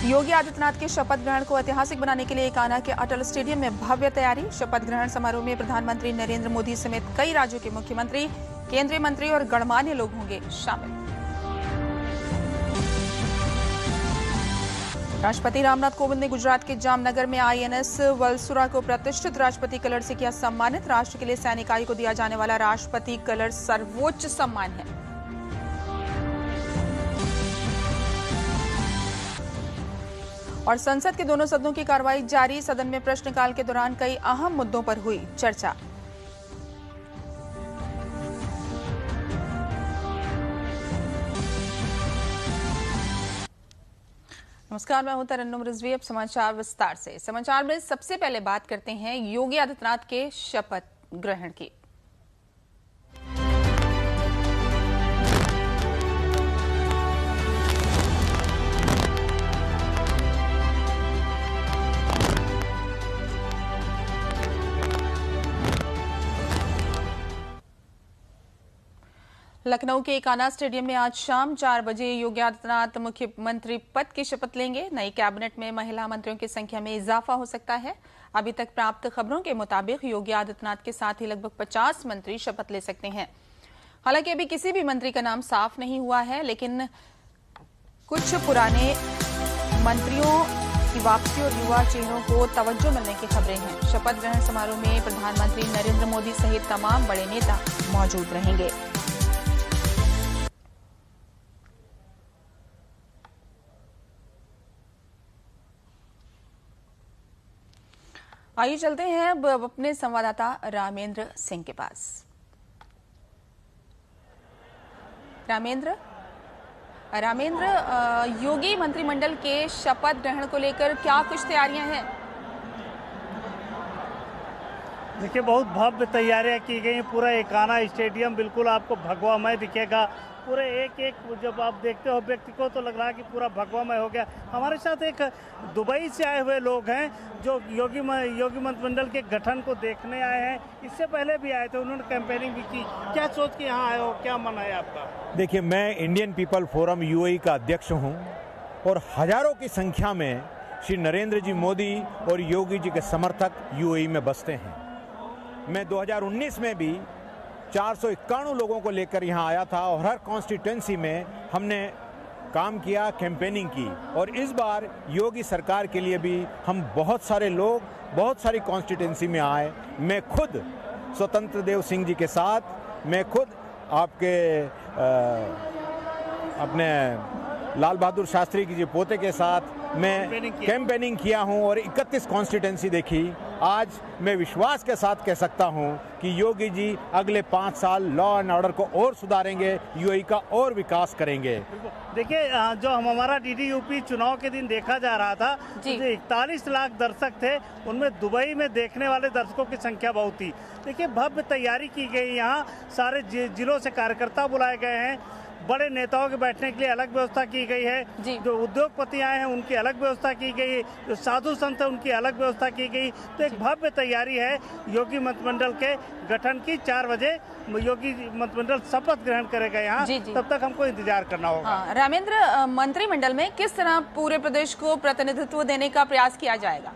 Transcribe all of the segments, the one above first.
योगी आदित्यनाथ के शपथ ग्रहण को ऐतिहासिक बनाने के लिए कान्हा के अटल स्टेडियम में भव्य तैयारी। शपथ ग्रहण समारोह में प्रधानमंत्री नरेंद्र मोदी समेत कई राज्यों के मुख्यमंत्री, केंद्रीय मंत्री और गणमान्य लोग होंगे शामिल। राष्ट्रपति रामनाथ कोविंद ने गुजरात के जामनगर में आईएनएस वलसुरा को प्रतिष्ठित राष्ट्रपति कलर से किया सम्मानित। राष्ट्र के लिए सैनिक आयु को दिया जाने वाला राष्ट्रपति कलर सर्वोच्च सम्मान है। और संसद के दोनों सदनों की कार्रवाई जारी। सदन में प्रश्नकाल के दौरान कई अहम मुद्दों पर हुई चर्चा। नमस्कार, मैं हूं तरन्नुम रिजवी। अब समाचार विस्तार से। समाचार में सबसे पहले बात करते हैं योगी आदित्यनाथ के शपथ ग्रहण की। लखनऊ के कान्हा स्टेडियम में आज शाम 4 बजे योगी आदित्यनाथ मुख्यमंत्री पद की शपथ लेंगे। नई कैबिनेट में महिला मंत्रियों की संख्या में इजाफा हो सकता है। अभी तक प्राप्त खबरों के मुताबिक योगी आदित्यनाथ के साथ ही लगभग 50 मंत्री शपथ ले सकते हैं। हालांकि अभी किसी भी मंत्री का नाम साफ नहीं हुआ है, लेकिन कुछ पुराने मंत्रियों की वापसी और युवा चेहरों को तवज्जो मिलने की खबरें हैं। शपथ ग्रहण समारोह में प्रधानमंत्री नरेंद्र मोदी सहित तमाम बड़े नेता मौजूद रहेंगे। आइए चलते हैं अब अपने संवाददाता रामेंद्र सिंह के पास। रामेंद्र, योगी मंत्रिमंडल के शपथ ग्रहण को लेकर क्या कुछ तैयारियां हैं? देखिए, बहुत भव्य तैयारियां की गई। पूरा कान्हा स्टेडियम बिल्कुल आपको भगवामय दिखेगा। पूरे एक जब आप देखते हो व्यक्ति को तो लग रहा है कि पूरा भगवामय हो गया। हमारे साथ एक दुबई से आए हुए लोग हैं जो योगी मंत्रिमंडल के गठन को देखने आए हैं। इससे पहले भी आए थे, उन्होंने कैंपेनिंग भी की। क्या सोच के यहाँ आए हो, क्या मन है आपका? देखिए, मैं इंडियन पीपल फोरम यूएई का अध्यक्ष हूँ और हजारों की संख्या में श्री नरेंद्र जी मोदी और योगी जी के समर्थक यूएई में बसते हैं। मैं 2019 में भी 491 लोगों को लेकर यहाँ आया था और हर कॉन्स्टिट्यूएंसी में हमने काम किया, कैंपेनिंग की। और इस बार योगी सरकार के लिए भी हम बहुत सारे लोग बहुत सारी कॉन्स्टिट्यूएंसी में आए। मैं खुद स्वतंत्र देव सिंह जी के साथ, मैं खुद आपके अपने लाल बहादुर शास्त्री जी पोते के साथ मैं कैंपेनिंग किया हूं और 31 कॉन्स्टिट्यूएंसी देखी। आज मैं विश्वास के साथ कह सकता हूं कि योगी जी अगले 5 साल लॉ एंड ऑर्डर को और सुधारेंगे, यूएई का और विकास करेंगे। देखिए, जो हमारा डीडी यूपी चुनाव के दिन देखा जा रहा था, तो 41 लाख दर्शक थे, उनमें दुबई में देखने वाले दर्शकों की संख्या बहुत थी। देखिए, भव्य तैयारी की गई। यहाँ सारे जिलों से कार्यकर्ता बुलाए गए हैं। बड़े नेताओं के बैठने के लिए अलग व्यवस्था की गई है। जो उद्योगपति आए हैं उनकी अलग व्यवस्था की गई है। जो साधु संत है उनकी अलग व्यवस्था की गई। तो एक भव्य तैयारी है योगी मंत्रिमंडल के गठन की। 4 बजे योगी मंत्रिमंडल शपथ ग्रहण करेगा यहाँ। तब तक हमको इंतजार करना होगा। रामेंद्र, मंत्रिमंडल में किस तरह पूरे प्रदेश को प्रतिनिधित्व देने का प्रयास किया जाएगा?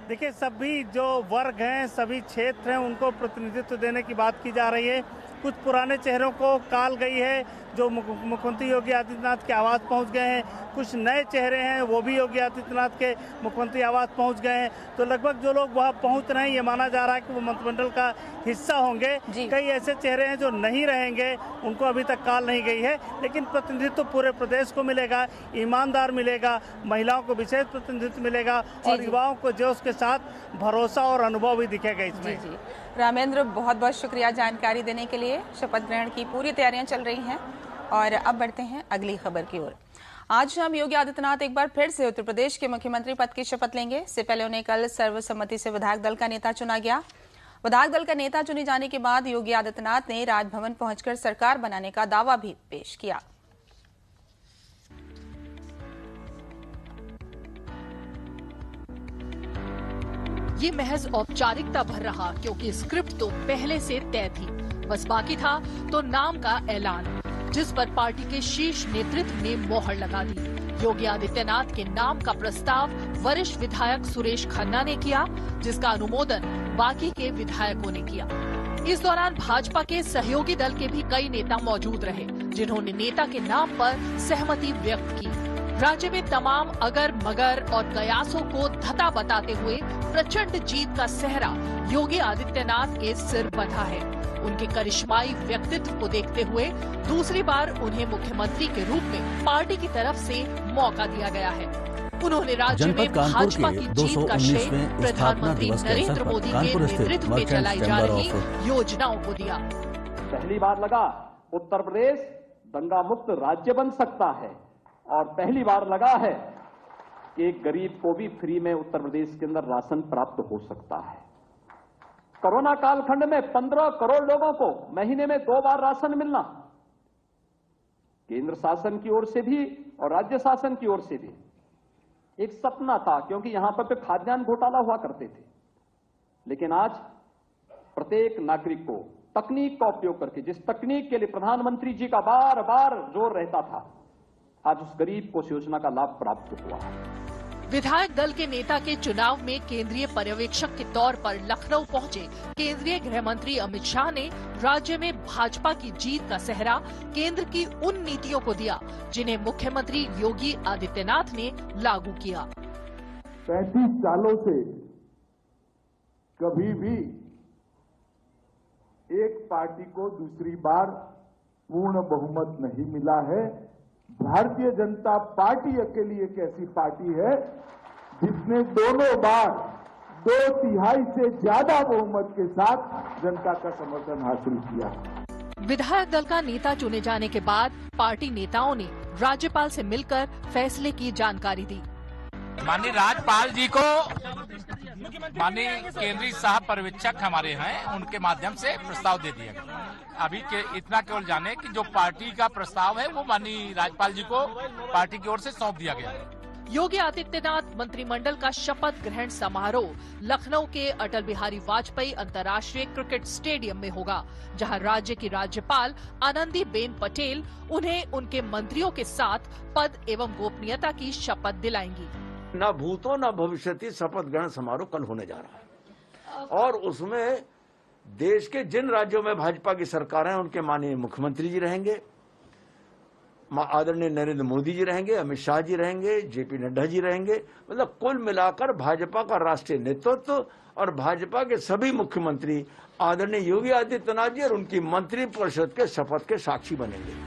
देखिए, सभी जो वर्ग हैं, सभी क्षेत्र हैं, उनको प्रतिनिधित्व देने की बात की जा रही है। कुछ पुराने चेहरों को काल गई है जो मुख्यमंत्री योगी आदित्यनाथ के आवास पहुंच गए हैं। कुछ नए चेहरे हैं, वो भी योगी आदित्यनाथ के मुख्यमंत्री आवास पहुंच गए हैं। तो लगभग जो लोग वहां पहुंच रहे हैं, ये माना जा रहा है कि वो मंत्रिमंडल का हिस्सा होंगे। कई ऐसे चेहरे हैं जो नहीं रहेंगे, उनको अभी तक काल नहीं गई है। लेकिन प्रतिनिधित्व पूरे प्रदेश को मिलेगा, ईमानदार मिलेगा, महिलाओं को विशेष प्रतिनिधित्व मिलेगा और युवाओं को जो उसके साथ भरोसा और अनुभव भी दिखेगा इसमें। रामेंद्र, बहुत बहुत शुक्रिया जानकारी देने के लिए। शपथ ग्रहण की पूरी तैयारियां चल रही हैं और अब बढ़ते हैं अगली खबर की ओर। आज शाम योगी आदित्यनाथ एक बार फिर से उत्तर प्रदेश के मुख्यमंत्री पद की शपथ लेंगे। इससे पहले उन्हें कल सर्वसम्मति से विधायक दल का नेता चुना गया। विधायक दल का नेता चुने जाने के बाद योगी आदित्यनाथ ने राजभवन पहुंचकर सरकार बनाने का दावा भी पेश किया। ये महज औपचारिकता भर रहा, क्योंकि स्क्रिप्ट तो पहले से तय थी। बस बाकी था तो नाम का ऐलान। जिस पर पार्टी के शीर्ष नेतृत्व ने मोहर लगा दी। योगी आदित्यनाथ के नाम का प्रस्ताव वरिष्ठ विधायक सुरेश खन्ना ने किया, जिसका अनुमोदन बाकी के विधायकों ने किया। इस दौरान भाजपा के सहयोगी दल के भी कई नेता मौजूद रहे, जिन्होंने नेता के नाम पर सहमति व्यक्त की। राज्य में तमाम अगर मगर और कयासों को धता बताते हुए प्रचंड जीत का सेहरा योगी आदित्यनाथ के सिर बंधा है। उनके करिश्माई व्यक्तित्व को देखते हुए दूसरी बार उन्हें मुख्यमंत्री के रूप में पार्टी की तरफ से मौका दिया गया है। उन्होंने राज्य में भाजपा की जीत का श्रेय प्रधानमंत्री नरेंद्र मोदी के नेतृत्व में चलाई जा रही योजनाओं को दिया। पहली बार लगा उत्तर प्रदेश दंगा मुक्त राज्य बन सकता है, और पहली बार लगा है कि एक गरीब को भी फ्री में उत्तर प्रदेश के अंदर राशन प्राप्त हो सकता है। कोरोना कालखंड में 15 करोड़ लोगों को महीने में 2 बार राशन मिलना केंद्र शासन की ओर से भी और राज्य शासन की ओर से भी एक सपना था, क्योंकि यहां पर खाद्यान्न घोटाला हुआ करते थे। लेकिन आज प्रत्येक नागरिक को तकनीक का उपयोग करके, जिस तकनीक के लिए प्रधानमंत्री जी का बार बार जोर रहता था, आज उस गरीब को इस योजना का लाभ प्राप्त हुआ है। विधायक दल के नेता के चुनाव में केंद्रीय पर्यवेक्षक के तौर पर लखनऊ पहुंचे केंद्रीय गृह मंत्री अमित शाह ने राज्य में भाजपा की जीत का सेहरा केंद्र की उन नीतियों को दिया जिन्हें मुख्यमंत्री योगी आदित्यनाथ ने लागू किया। 35 सालों से कभी भी एक पार्टी को दूसरी बार पूर्ण बहुमत नहीं मिला है। भारतीय जनता पार्टी अकेली एक ऐसी पार्टी है जिसने दोनों बार 2/3 से ज्यादा बहुमत के साथ जनता का समर्थन हासिल किया। विधायक दल का नेता चुने जाने के बाद पार्टी नेताओं ने राज्यपाल से मिलकर फैसले की जानकारी दी। माननीय राज्यपाल जी को माननीय केंद्रीय सह पर्यवेक्षक हमारे हैं, उनके माध्यम से प्रस्ताव दे दिया गया। अभी के इतना केवल जाने कि जो पार्टी का प्रस्ताव है वो माननीय राज्यपाल जी को पार्टी की ओर से सौंप दिया गया है। योगी आदित्यनाथ मंत्रिमंडल का शपथ ग्रहण समारोह लखनऊ के अटल बिहारी वाजपेयी अंतर्राष्ट्रीय क्रिकेट स्टेडियम में होगा, जहां राज्य की राज्यपाल आनंदीबेन पटेल उन्हें उनके मंत्रियों के साथ पद एवं गोपनीयता की शपथ दिलाएंगी। न भूतो न भविष्यति शपथ ग्रहण समारोह कल होने जा रहा है, और उसमें देश के जिन राज्यों में भाजपा की सरकार है उनके माननीय मुख्यमंत्री जी रहेंगे, आदरणीय नरेंद्र मोदी जी रहेंगे, अमित शाह जी रहेंगे, जेपी नड्डा जी रहेंगे। मतलब कुल मिलाकर भाजपा का राष्ट्रीय नेतृत्व और भाजपा के सभी मुख्यमंत्री आदरणीय योगी आदित्यनाथ जी और उनकी मंत्री परिषद के शपथ के साक्षी बनेंगे।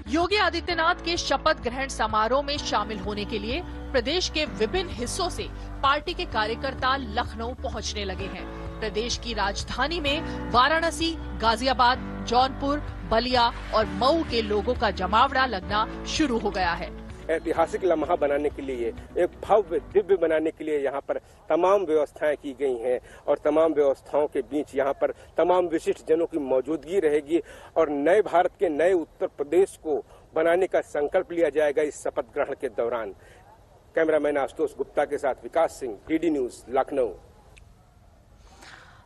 योगी आदित्यनाथ के शपथ ग्रहण समारोह में शामिल होने के लिए प्रदेश के विभिन्न हिस्सों से पार्टी के कार्यकर्ता लखनऊ पहुंचने लगे हैं। प्रदेश की राजधानी में वाराणसी, गाजियाबाद, जौनपुर, बलिया और मऊ के लोगों का जमावड़ा लगना शुरू हो गया है। ऐतिहासिक लम्हा बनाने के लिए, एक भव्य दिव्य बनाने के लिए यहाँ पर तमाम व्यवस्थाएं की गई हैं, और तमाम व्यवस्थाओं के बीच यहाँ पर तमाम विशिष्ट जनों की मौजूदगी रहेगी, और नए भारत के नए उत्तर प्रदेश को बनाने का संकल्प लिया जाएगा इस शपथ ग्रहण के दौरान। कैमरामैन आशुतोष गुप्ता के साथ विकास सिंह, डीडी न्यूज, लखनऊ।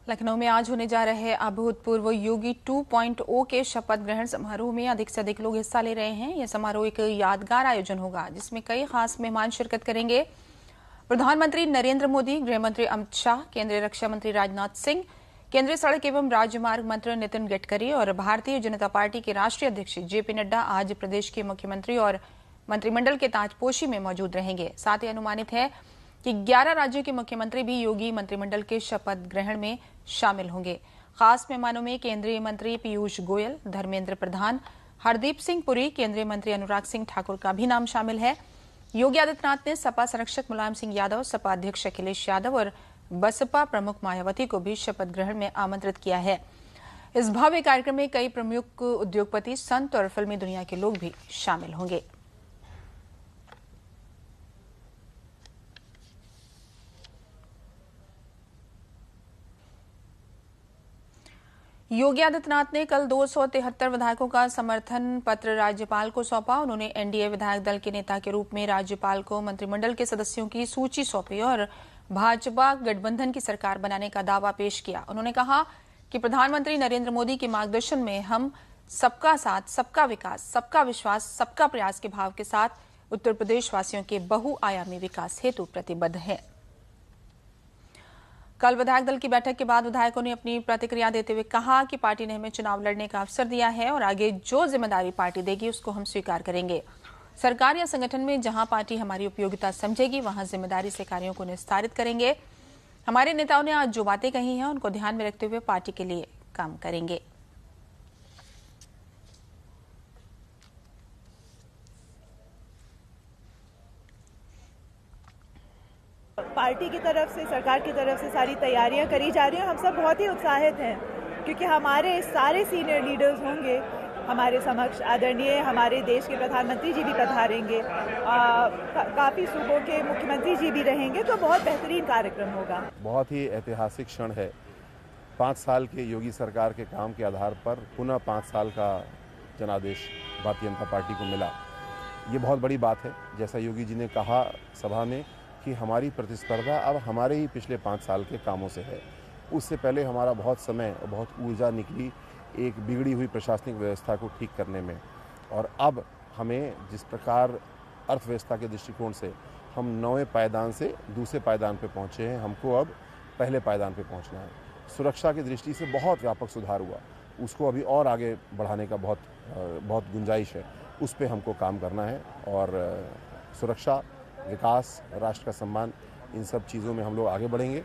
लखनऊ में आज होने जा रहे अभूतपूर्व योगी 2.0 के शपथ ग्रहण समारोह में अधिक से अधिक लोग हिस्सा ले रहे हैं। यह समारोह एक यादगार आयोजन होगा जिसमें कई खास मेहमान शिरकत करेंगे। प्रधानमंत्री नरेंद्र मोदी, गृह मंत्री अमित शाह, केंद्रीय रक्षा मंत्री राजनाथ सिंह, केंद्रीय सड़क एवं राजमार्ग मंत्री नितिन गडकरी और भारतीय जनता पार्टी के राष्ट्रीय अध्यक्ष जेपी नड्डा आज प्रदेश के मुख्यमंत्री और मंत्रिमंडल के ताजपोशी में मौजूद रहेंगे। साथ ही अनुमानित है कि 11 राज्यों के मुख्यमंत्री भी योगी मंत्रिमंडल के शपथ ग्रहण में शामिल होंगे। खास मेहमानों में केंद्रीय मंत्री पीयूष गोयल, धर्मेंद्र प्रधान, हरदीप सिंह पुरी, केंद्रीय मंत्री अनुराग सिंह ठाकुर का भी नाम शामिल है। योगी आदित्यनाथ ने सपा संरक्षक मुलायम सिंह यादव, सपा अध्यक्ष अखिलेश यादव और बसपा प्रमुख मायावती को भी शपथ ग्रहण में आमंत्रित किया है। इस भव्य कार्यक्रम में कई प्रमुख उद्योगपति, संत और फिल्मी दुनिया के लोग भी शामिल होंगे। योगी आदित्यनाथ ने कल 273 विधायकों का समर्थन पत्र राज्यपाल को सौंपा। उन्होंने एनडीए विधायक दल के नेता के रूप में राज्यपाल को मंत्रिमंडल के सदस्यों की सूची सौंपी और भाजपा गठबंधन की सरकार बनाने का दावा पेश किया। उन्होंने कहा कि प्रधानमंत्री नरेंद्र मोदी के मार्गदर्शन में हम सबका साथ, सबका विकास, सबका विश्वास, सबका प्रयास के भाव के साथ उत्तर प्रदेश वासियों के बहुआयामी विकास हेतु प्रतिबद्ध है। कल विधायक दल की बैठक के बाद विधायकों ने अपनी प्रतिक्रिया देते हुए कहा कि पार्टी ने हमें चुनाव लड़ने का अवसर दिया है और आगे जो जिम्मेदारी पार्टी देगी उसको हम स्वीकार करेंगे। सरकार या संगठन में जहां पार्टी हमारी उपयोगिता समझेगी वहां जिम्मेदारी से कार्यों को निस्तारित करेंगे। हमारे नेताओं ने आज जो बातें कही हैं उनको ध्यान में रखते हुए पार्टी के लिए काम करेंगे। पार्टी की तरफ से, सरकार की तरफ से सारी तैयारियां करी जा रही हैं। हम सब बहुत ही उत्साहित हैं क्योंकि हमारे सारे सीनियर लीडर्स होंगे हमारे समक्ष। आदरणीय हमारे देश के प्रधानमंत्री जी भी पधारेंगे, काफ़ी सूबों के मुख्यमंत्री जी भी रहेंगे, तो बहुत बेहतरीन कार्यक्रम होगा। बहुत ही ऐतिहासिक क्षण है। 5 साल के योगी सरकार के काम के आधार पर पुनः 5 साल का जनादेश भारतीय जनता पार्टी को मिला। ये बहुत बड़ी बात है। जैसा योगी जी ने कहा सभा में कि हमारी प्रतिस्पर्धा अब हमारे ही पिछले 5 साल के कामों से है। उससे पहले हमारा बहुत समय और बहुत ऊर्जा निकली एक बिगड़ी हुई प्रशासनिक व्यवस्था को ठीक करने में, और अब हमें जिस प्रकार अर्थव्यवस्था के दृष्टिकोण से हम 9वें पायदान से दूसरे पायदान पे पहुंचे हैं, हमको अब पहले पायदान पे पहुंचना है। सुरक्षा की दृष्टि से बहुत व्यापक सुधार हुआ, उसको अभी और आगे बढ़ाने का बहुत गुंजाइश है। उस पर हमको काम करना है और सुरक्षा, विकास, राष्ट्र का सम्मान, इन सब चीज़ों में हम लोग आगे बढ़ेंगे।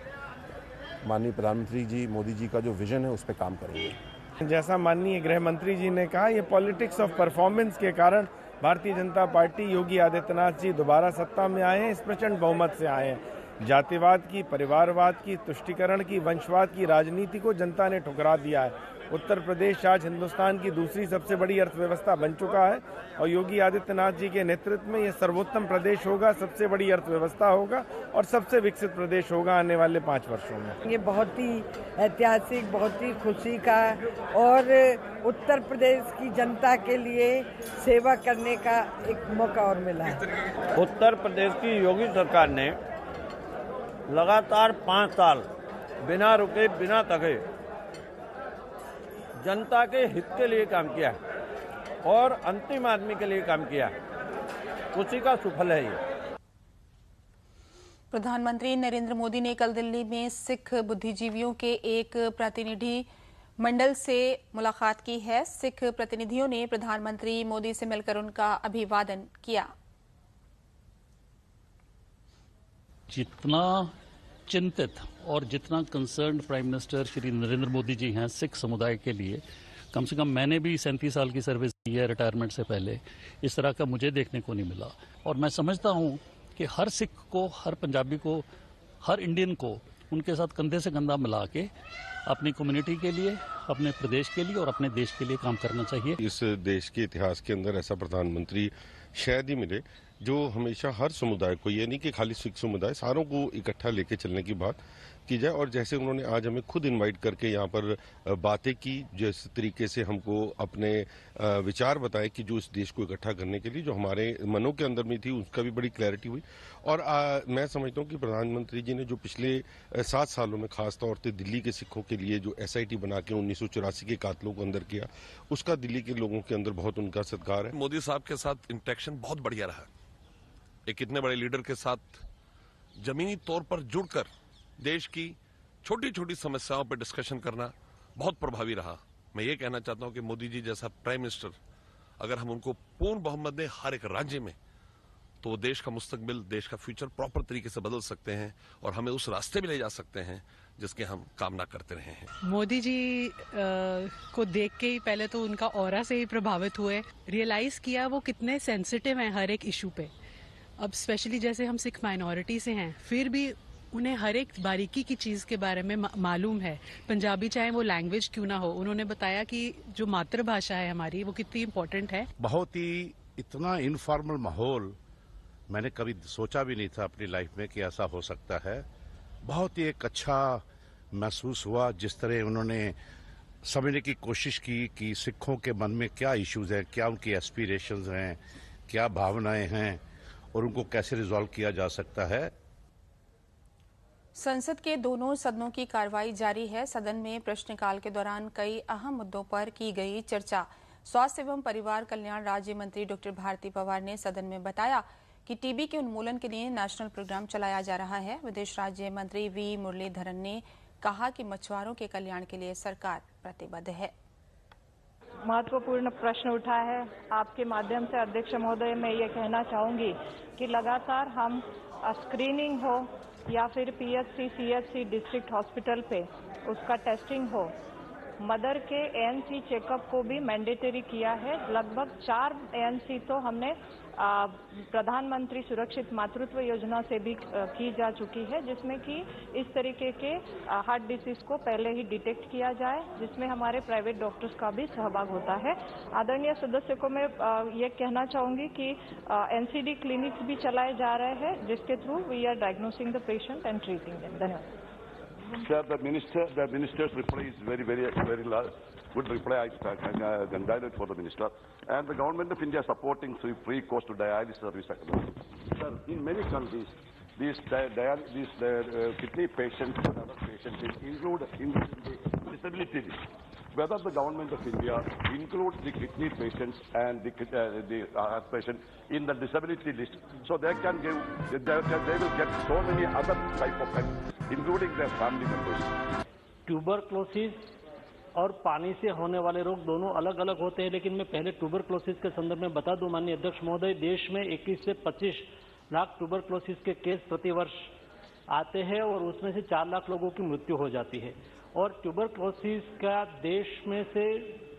माननीय प्रधानमंत्री जी मोदी जी का जो विजन है उस पर काम करेंगे। जैसा माननीय गृह मंत्री जी ने कहा, ये पॉलिटिक्स ऑफ परफॉर्मेंस के कारण भारतीय जनता पार्टी, योगी आदित्यनाथ जी दोबारा सत्ता में आए हैं, इस प्रचंड बहुमत से आए हैं। जातिवाद की, परिवारवाद की, तुष्टीकरण की, वंशवाद की राजनीति को जनता ने ठुकरा दिया है। उत्तर प्रदेश आज हिंदुस्तान की दूसरी सबसे बड़ी अर्थव्यवस्था बन चुका है और योगी आदित्यनाथ जी के नेतृत्व में ये सर्वोत्तम प्रदेश होगा, सबसे बड़ी अर्थव्यवस्था होगा और सबसे विकसित प्रदेश होगा आने वाले 5 वर्षों में। ये बहुत ही ऐतिहासिक, बहुत ही खुशी का और उत्तर प्रदेश की जनता के लिए सेवा करने का एक मौका और मिला है। उत्तर प्रदेश की योगी सरकार ने लगातार 5 साल बिना रुके, बिना थके जनता के हित के लिए काम किया और अंतिम आदमी के लिए काम किया। उसी का सुफल है ये। प्रधानमंत्री नरेंद्र मोदी ने कल दिल्ली में सिख बुद्धिजीवियों के एक प्रतिनिधि मंडल से मुलाकात की है। सिख प्रतिनिधियों ने प्रधानमंत्री मोदी से मिलकर उनका अभिवादन किया। जितना चिंतित और जितना concerned prime minister Shri Narendra Modi ji हैं सिख समुदाय के लिए, कम से कम मैंने भी 37 साल की सर्विस की है रिटायरमेंट से पहले, इस तरह का मुझे देखने को नहीं मिला। और मैं समझता हूं कि हर सिख को, हर पंजाबी को, हर इंडियन को उनके साथ कंधे से कंधा मिला के अपनी कम्युनिटी के लिए, अपने प्रदेश के लिए और अपने देश के लिए काम करना चाहिए। इस देश के इतिहास के अंदर ऐसा प्रधानमंत्री शायद ही मिले जो हमेशा हर समुदाय को, ये नहीं कि खाली सिख समुदाय, सारों को इकट्ठा लेके चलने की बात की जाए। और जैसे उन्होंने आज हमें खुद इनवाइट करके यहाँ पर बातें की, जिस तरीके से हमको अपने विचार बताए कि जो इस देश को इकट्ठा करने के लिए जो हमारे मनों के अंदर में थी, उसका भी बड़ी क्लैरिटी हुई। और मैं समझता हूँ कि प्रधानमंत्री जी ने जो पिछले 7 सालों में खास तौर से दिल्ली के सिखों के लिए जो SIT बना के 1984 के कातलों को अंदर किया, उसका दिल्ली के लोगों के अंदर बहुत उनका सत्कार है। मोदी साहब के साथ इंटरेक्शन बहुत बढ़िया रहा। एक इतने बड़े लीडर के साथ जमीनी तौर पर जुड़कर देश की छोटी छोटी समस्याओं पर डिस्कशन करना बहुत प्रभावी रहा। मैं ये कहना चाहता हूं कि मोदी जी जैसा प्राइम मिनिस्टर अगर हम उनको पूर्ण बहुमत दें हर एक राज्य में, तो वो देश का मुस्तकबिल, देश का फ्यूचर प्रॉपर तरीके से बदल सकते हैं और हमें उस रास्ते भी ले जा सकते हैं जिसके हम कामना करते रहे हैं। मोदी जी को देख के ही पहले तो उनका ऑरा से ही प्रभावित हुए, रियलाइज किया वो कितने सेंसिटिव हैं हर एक इशू पे। अब स्पेशली जैसे हम सिख माइनॉरिटी से हैं, फिर भी उन्हें हर एक बारीकी की चीज़ के बारे में मालूम है। पंजाबी चाहे वो लैंग्वेज क्यों ना हो, उन्होंने बताया कि जो मातृभाषा है हमारी वो कितनी इम्पोर्टेंट है। बहुत ही इतना इनफॉर्मल माहौल मैंने कभी सोचा भी नहीं था अपनी लाइफ में कि ऐसा हो सकता है। बहुत ही एक अच्छा महसूस हुआ जिस तरह उन्होंने समझने की कोशिश की कि सिखों के मन में क्या इश्यूज हैं, क्या उनकी एस्पिरेशंस हैं, क्या भावनाएं हैं और उनको कैसे रिजॉल्व किया जा सकता है। संसद के दोनों सदनों की कार्रवाई जारी है। सदन में प्रश्नकाल के दौरान कई अहम मुद्दों पर की गई चर्चा। स्वास्थ्य एवं परिवार कल्याण राज्य मंत्री डॉक्टर भारती पवार ने सदन में बताया कि टीबी के उन्मूलन के लिए नेशनल प्रोग्राम चलाया जा रहा है। विदेश राज्य मंत्री वी मुरलीधरन ने कहा कि मछुआरों के कल्याण के लिए सरकार प्रतिबद्ध है। महत्वपूर्ण प्रश्न उठा है। आपके माध्यम से अध्यक्ष महोदय मैं ये कहना चाहूंगी कि लगातार हम स्क्रीनिंग हो या फिर पीएचसी, सीएचसी, डिस्ट्रिक्ट हॉस्पिटल पे उसका टेस्टिंग हो, मदर के एएनसी चेकअप को भी मैंडेटरी किया है। लगभग 4 एएनसी तो हमने प्रधानमंत्री सुरक्षित मातृत्व योजना से भी की जा चुकी है, जिसमें कि इस तरीके के हार्ट डिसीज को पहले ही डिटेक्ट किया जाए, जिसमें हमारे प्राइवेट डॉक्टर्स का भी सहभाग होता है। आदरणीय सदस्य को मैं ये कहना चाहूंगी कि एनसीडी क्लिनिक्स भी चलाए जा रहे हैं, जिसके through we are diagnosing the patient and treating them. धन्यवाद। Sir, the minister's reply is very good reply. I congratulate for the minister. And the government of India supporting free cost to dialysis service. Sir, in many countries, these kidney patients and other patients include in the disability list. Whether the government of India includes the kidney patients and the heart patients in the disability list, so they can give, they will get so many other type of help, including their family members. Tuberculosis और पानी से होने वाले रोग दोनों अलग अलग होते हैं, लेकिन मैं पहले ट्यूबरक्लोसिस के संदर्भ में बता दूं माननीय अध्यक्ष महोदय, देश में 21 से 25 लाख ट्यूबरक्लोसिस के केस प्रतिवर्ष आते हैं और उसमें से 4 लाख लोगों की मृत्यु हो जाती है। और ट्यूबरक्लोसिस का देश में से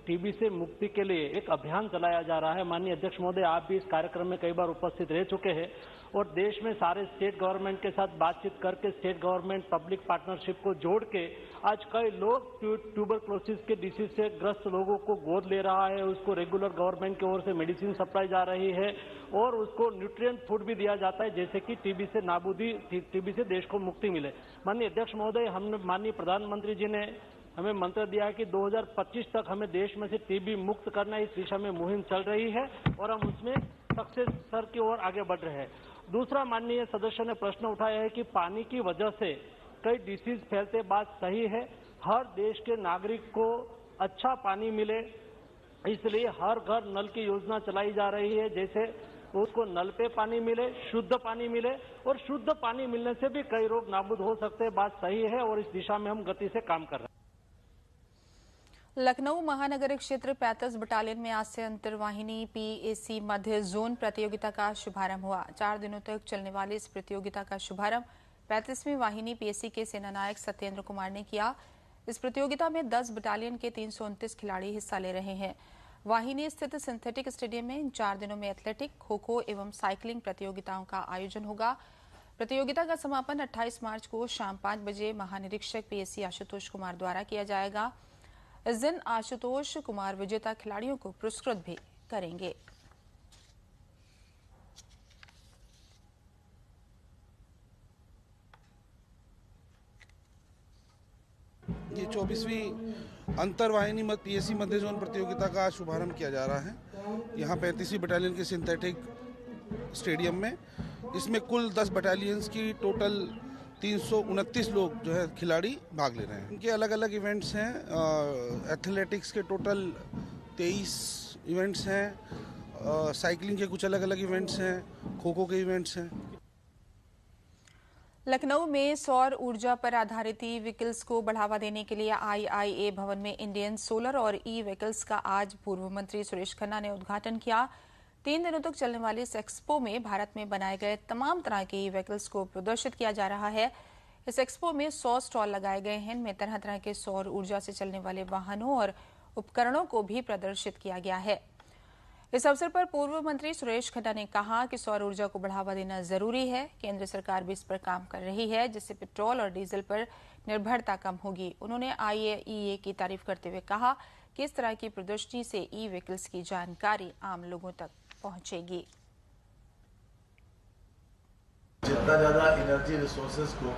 टीबी से मुक्ति के लिए एक अभियान चलाया जा रहा है। माननीय अध्यक्ष महोदय, आप भी इस कार्यक्रम में कई बार उपस्थित रह चुके हैं और देश में सारे स्टेट गवर्नमेंट के साथ बातचीत करके स्टेट गवर्नमेंट पब्लिक पार्टनरशिप को जोड़ के आज कई लोग ट्यूबरक्लोसिस के डिसीज से ग्रस्त लोगों को गोद ले रहा है, उसको रेगुलर गवर्नमेंट की ओर से मेडिसिन सप्लाई जा रही है और उसको न्यूट्रिएंट फूड भी दिया जाता है, जैसे कि टीबी से नाबूदी, टीबी से देश को मुक्ति मिले। माननीय अध्यक्ष महोदय, हमने माननीय प्रधानमंत्री जी ने हमें मंत्र दिया है कि 2025 तक हमें देश में से टीबी मुक्त करना, इस दिशा में मुहिम चल रही है और हम उसमें सक्सेस सर की ओर आगे बढ़ रहे हैं। दूसरा, माननीय सदस्य ने प्रश्न उठाया है कि पानी की वजह से कई डिसीज फैलते, बात सही है। हर देश के नागरिक को अच्छा पानी मिले, इसलिए हर घर नल की योजना चलाई जा रही है, जैसे उसको नल पे पानी मिले, शुद्ध पानी मिले और शुद्ध पानी मिलने से भी कई रोग नाबूद हो सकते हैं, बात सही है और इस दिशा में हम गति से काम कर रहे हैं। लखनऊ महानगर क्षेत्र 35 बटालियन में आज से अंतरवाहिनी पीएसी मध्य जोन प्रतियोगिता का शुभारंभ हुआ। 4 दिनों तक चलने वाली इस प्रतियोगिता का शुभारंभ 35वीं वाहिनी पीएसी के सेनानायक सत्येंद्र कुमार ने किया। इस प्रतियोगिता में 10 बटालियन के 329 खिलाड़ी हिस्सा ले रहे हैं। वाहिनी स्थित सिंथेटिक स्टेडियम में इन 4 दिनों में एथलेटिक, खो-खो एवं साइकिलिंग प्रतियोगिताओं का आयोजन होगा। प्रतियोगिता का समापन 28 मार्च को शाम 5 बजे महानिरीक्षक पीएसी आशुतोष कुमार द्वारा किया जाएगा। इस दिन आशुतोष कुमार विजेता खिलाड़ियों को पुरस्कृत भी करेंगे। ये 24वीं अंतरवाहिनी पीएसी मध्य जोन प्रतियोगिता का शुभारंभ किया जा रहा है। यहाँ 35वीं बटालियन के सिंथेटिक स्टेडियम में, इसमें कुल 10 बटालियंस की टोटल 329 लोग जो है खिलाड़ी भाग ले रहे हैं। इनके अलग अलग इवेंट्स हैं। एथलेटिक्स के टोटल 23 इवेंट्स हैं, साइकिलिंग के कुछ अलग अलग इवेंट्स हैं, खो-खो के इवेंट्स हैं। लखनऊ में सौर ऊर्जा पर आधारित ई व्हीकल्स को बढ़ावा देने के लिए आईआईए भवन में इंडियन सोलर और ई व्हीकल्स का आज पूर्व मंत्री सुरेश खन्ना ने उद्घाटन किया। 3 दिनों तक चलने वाले इस एक्सपो में भारत में बनाए गए तमाम तरह के ई व्हीकल्स को प्रदर्शित किया जा रहा है। इस एक्सपो में 100 स्टॉल लगाए गए हैं। इनमें तरह तरह के सौर ऊर्जा से चलने वाले वाहनों और उपकरणों को भी प्रदर्शित किया गया है। इस अवसर पर पूर्व मंत्री सुरेश खन्ना ने कहा कि सौर ऊर्जा को बढ़ावा देना जरूरी है। केंद्र सरकार भी इस पर काम कर रही है, जिससे पेट्रोल और डीजल पर निर्भरता कम होगी। उन्होंने आईआईए की तारीफ करते हुए कहा कि इस तरह की प्रदर्शनी से ई व्हीकल्स की जानकारी आम लोगों तक पहुंचेगी। जितना ज़्यादा एनर्जी रिसोर्सेज को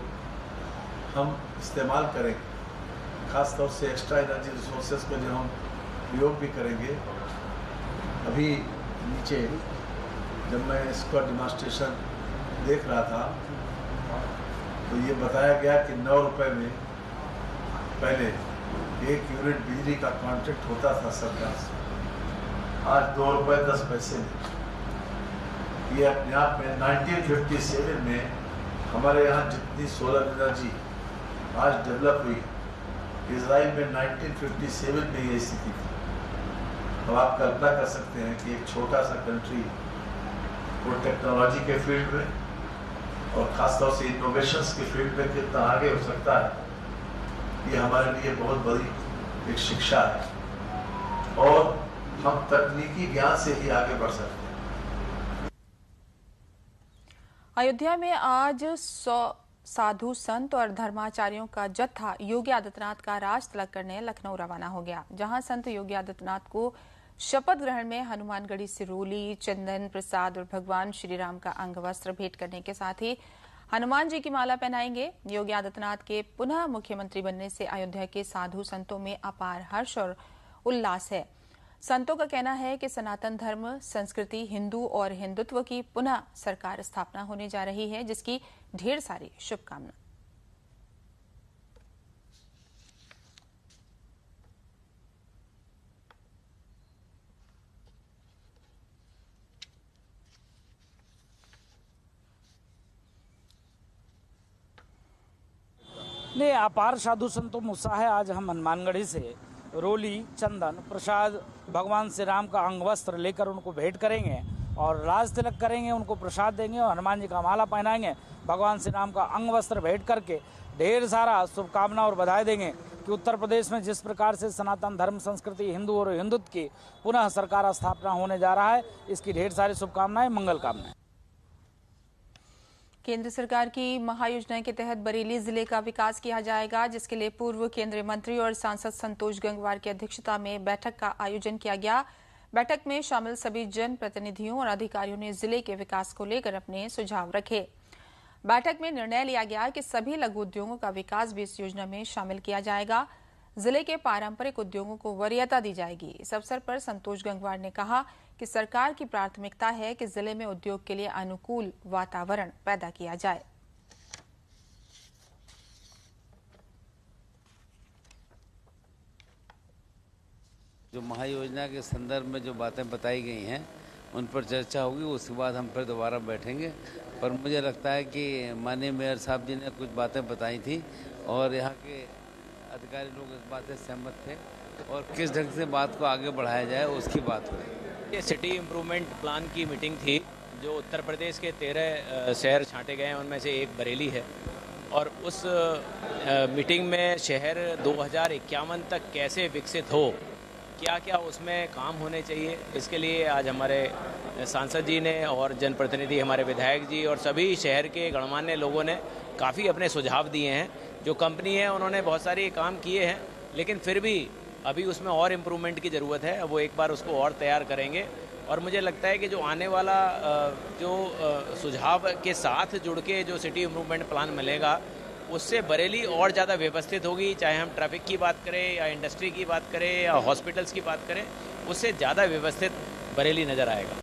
हम इस्तेमाल करेंगे, खास तौर से एक्स्ट्रा एनर्जी रिसोर्सेज को जो हम प्रयोग भी करेंगे। अभी नीचे जब मैं इसका डिमॉन्स्ट्रेशन देख रहा था तो ये बताया गया कि 9 रुपए में पहले 1 यूनिट बिजली का कॉन्ट्रैक्ट होता था सरकार से, आज 2 रुपए 10 पैसे में। ये अपने आप में 1957 में हमारे यहाँ जितनी सोलर एनर्जी आज डेवलप हुई, इजराइल में 1957 में ये स्थिति थी। अब आप कल्पना कर सकते हैं कि एक छोटा सा कंट्री वो टेक्नोलॉजी के फील्ड में और खासतौर से इनोवेशंस के फील्ड में कितना आगे हो सकता है, ये हमारे लिए बहुत बड़ी एक शिक्षा है। और हम तकनीकी ज्ञान से ही आगे बढ़ सकते हैं। अयोध्या में आज 100 साधु संत और धर्माचार्यों का जत्था योगी आदित्यनाथ का राज तिलक करने लखनऊ रवाना हो गया, जहां संत योगी आदित्यनाथ को शपथ ग्रहण में हनुमानगढ़ी सिरोली, चंदन प्रसाद और भगवान श्री राम का अंग वस्त्र भेंट करने के साथ ही हनुमान जी की माला पहनाएंगे। योगी आदित्यनाथ के पुनः मुख्यमंत्री बनने से अयोध्या के साधु संतों में अपार हर्ष और उल्लास है। संतों का कहना है कि सनातन धर्म, संस्कृति, हिंदू और हिंदुत्व की पुनः सरकार स्थापना होने जा रही है, जिसकी ढेर सारी शुभकामनाएं। ने अपार साधु संतों में उत्साह है। आज हम हनुमानगढ़ी से रोली, चंदन प्रसाद, भगवान श्री राम का अंग वस्त्र लेकर उनको भेंट करेंगे और राज तिलक करेंगे, उनको प्रसाद देंगे और हनुमान जी का माला पहनाएंगे। भगवान श्री राम का अंग वस्त्र भेंट करके ढेर सारा शुभकामना और बधाई देंगे कि उत्तर प्रदेश में जिस प्रकार से सनातन धर्म, संस्कृति, हिंदू और हिंदुत्व की पुनः सरकार स्थापना होने जा रहा है, इसकी ढेर सारी शुभकामनाएं, मंगल कामनाएं। केंद्र सरकार की महायोजना के तहत बरेली जिले का विकास किया जाएगा, जिसके लिए पूर्व केंद्रीय मंत्री और सांसद संतोष गंगवार की अध्यक्षता में बैठक का आयोजन किया गया। बैठक में शामिल सभी जनप्रतिनिधियों और अधिकारियों ने जिले के विकास को लेकर अपने सुझाव रखे। बैठक में निर्णय लिया गया कि सभी लघु उद्योगों का विकास भी इस योजना में शामिल किया जाएगा। जिले के पारंपरिक उद्योगों को वरीयता दी जाएगी। इस अवसर पर संतोष गंगवार ने कहा कि सरकार की प्राथमिकता है कि जिले में उद्योग के लिए अनुकूल वातावरण पैदा किया जाए। जो महायोजना के संदर्भ में जो बातें बताई गई हैं उन पर चर्चा होगी, उसके बाद हम फिर दोबारा बैठेंगे। पर मुझे लगता है कि माननीय मेयर साहब जी ने कुछ बातें बताई थी और यहाँ के अधिकारी लोग इस बात से सहमत थे और किस ढंग से बात को आगे बढ़ाया जाए उसकी बात हुई। ये सिटी इम्प्रूवमेंट प्लान की मीटिंग थी, जो उत्तर प्रदेश के 13 शहर छांटे गए हैं, उनमें से एक बरेली है। और उस मीटिंग में शहर 2051 तक कैसे विकसित हो, क्या क्या उसमें काम होने चाहिए, इसके लिए आज हमारे सांसद जी ने और जनप्रतिनिधि हमारे विधायक जी और सभी शहर के गणमान्य लोगों ने काफ़ी अपने सुझाव दिए हैं। जो कंपनी है उन्होंने बहुत सारे काम किए हैं, लेकिन फिर भी अभी उसमें और इम्प्रूवमेंट की ज़रूरत है। वो एक बार उसको और तैयार करेंगे और मुझे लगता है कि जो आने वाला जो सुझाव के साथ जुड़ के जो सिटी इम्प्रूवमेंट प्लान मिलेगा, उससे बरेली और ज़्यादा व्यवस्थित होगी। चाहे हम ट्रैफिक की बात करें या इंडस्ट्री की बात करें या हॉस्पिटल्स की बात करें, उससे ज़्यादा व्यवस्थित बरेली नज़र आएगा।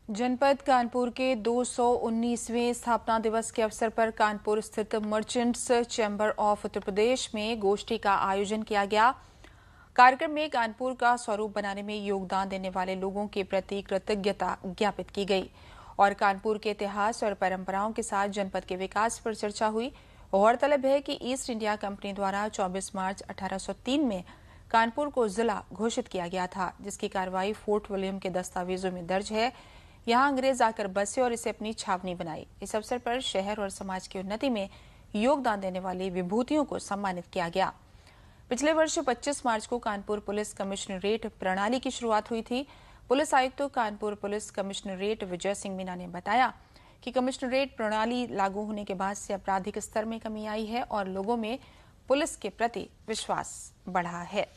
जनपद कानपुर के 219वें स्थापना दिवस के अवसर पर कानपुर स्थित merchants chamber of Uttar Pradesh में गोष्ठी का आयोजन किया गया। कार्यक्रम में कानपुर का स्वरूप बनाने में योगदान देने वाले लोगों के प्रति कृतज्ञता ज्ञापित की गई और कानपुर के इतिहास और परंपराओं के साथ जनपद के विकास पर चर्चा हुई। गौरतलब है कि ईस्ट इंडिया कंपनी द्वारा 24 मार्च 1803 में कानपुर को जिला घोषित किया गया था, जिसकी कार्रवाई फोर्ट विलियम के दस्तावेजों में दर्ज है। यहाँ अंग्रेज आकर बसे और इसे अपनी छावनी बनाई। इस अवसर पर शहर और समाज की उन्नति में योगदान देने वाली विभूतियों को सम्मानित किया गया। पिछले वर्ष 25 मार्च को कानपुर पुलिस कमिश्नरेट प्रणाली की शुरुआत हुई थी। पुलिस आयुक्त कानपुर पुलिस कमिश्नरेट विजय सिंह मीना ने बताया कि कमिश्नरेट प्रणाली लागू होने के बाद से आपराधिक स्तर में कमी आई है और लोगों में पुलिस के प्रति विश्वास बढ़ा है।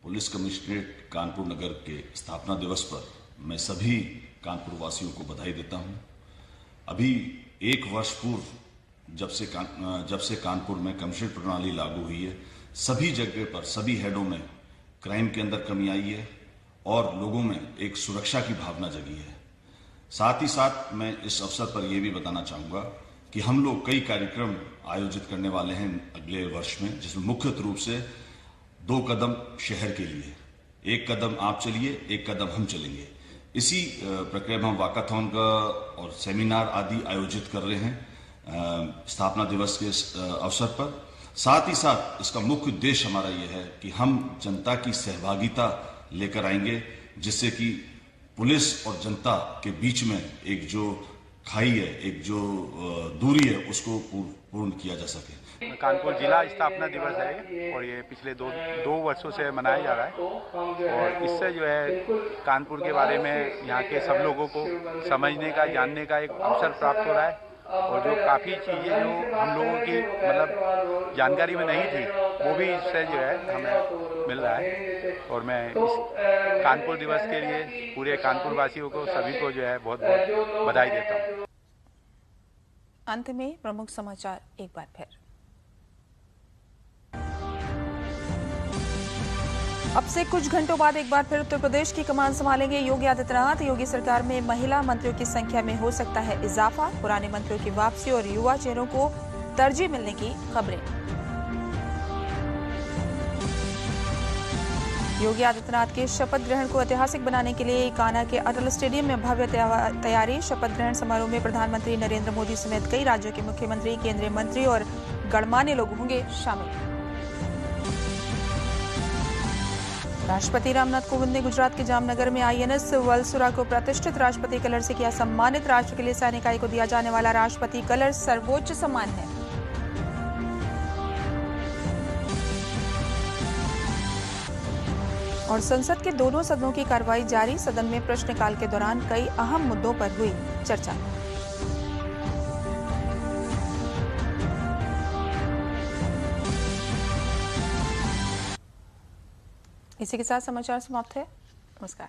पुलिस कमिश्नरेट कानपुर नगर के स्थापना दिवस पर मैं सभी कानपुर वासियों को बधाई देता हूं। अभी 1 वर्ष पूर्व जब से कानपुर में कमिश्नरेट प्रणाली लागू हुई है, सभी जगह पर सभी हेडों में क्राइम के अंदर कमी आई है और लोगों में एक सुरक्षा की भावना जगी है। साथ ही साथ मैं इस अवसर पर यह भी बताना चाहूंगा कि हम लोग कई कार्यक्रम आयोजित करने वाले हैं अगले वर्ष में, जिसमें मुख्य रूप से 2 कदम शहर के लिए, 1 कदम आप चलिए, 1 कदम हम चलेंगे। इसी प्रक्रिया में हम वाकाथॉन का और सेमिनार आदि आयोजित कर रहे हैं स्थापना दिवस के अवसर पर। साथ ही साथ इसका मुख्य उद्देश्य हमारा यह है कि हम जनता की सहभागिता लेकर आएंगे, जिससे कि पुलिस और जनता के बीच में एक जो खाई है, एक जो दूरी है, उसको पूर्ण किया जा सके। कानपुर जिला स्थापना दिवस है और ये पिछले दो वर्षों से मनाया जा रहा है और इससे जो है कानपुर के बारे में यहाँ के सब लोगों को समझने का, जानने का एक अवसर प्राप्त हो रहा है और जो काफ़ी चीज़ें जो हम लोगों की मतलब जानकारी में नहीं थी, वो भी इससे जो है हमें मिल रहा है। और मैं इस कानपुर दिवस के लिए पूरे कानपुर वासियों को, सभी को जो है बहुत बहुत बधाई देता हूँ। अंत में प्रमुख समाचार एक बार फिर। अब से कुछ घंटों बाद एक बार फिर उत्तर प्रदेश की कमान संभालेंगे योगी आदित्यनाथ। योगी सरकार में महिला मंत्रियों की संख्या में हो सकता है इजाफा। पुराने मंत्रियों की वापसी और युवा चेहरों को तरजीह मिलने की खबरें। योगी आदित्यनाथ के शपथ ग्रहण को ऐतिहासिक बनाने के लिए कान्हा के अटल स्टेडियम में भव्य तैयारी। शपथ ग्रहण समारोह में प्रधानमंत्री नरेंद्र मोदी समेत कई राज्यों के मुख्यमंत्री, केंद्रीय मंत्री और गणमान्य लोग होंगे शामिल। राष्ट्रपति रामनाथ कोविंद ने गुजरात के जामनगर में INS वलसुरा को प्रतिष्ठित राष्ट्रपति कलर से किया सम्मानित। राष्ट्र के लिए सैनिक इकाई को दिया जाने वाला राष्ट्रपति कलर सर्वोच्च सम्मान है। और संसद के दोनों सदनों की कार्रवाई जारी। सदन में प्रश्नकाल के दौरान कई अहम मुद्दों पर हुई चर्चा। इसी के साथ समाचार समाप्त है। नमस्कार।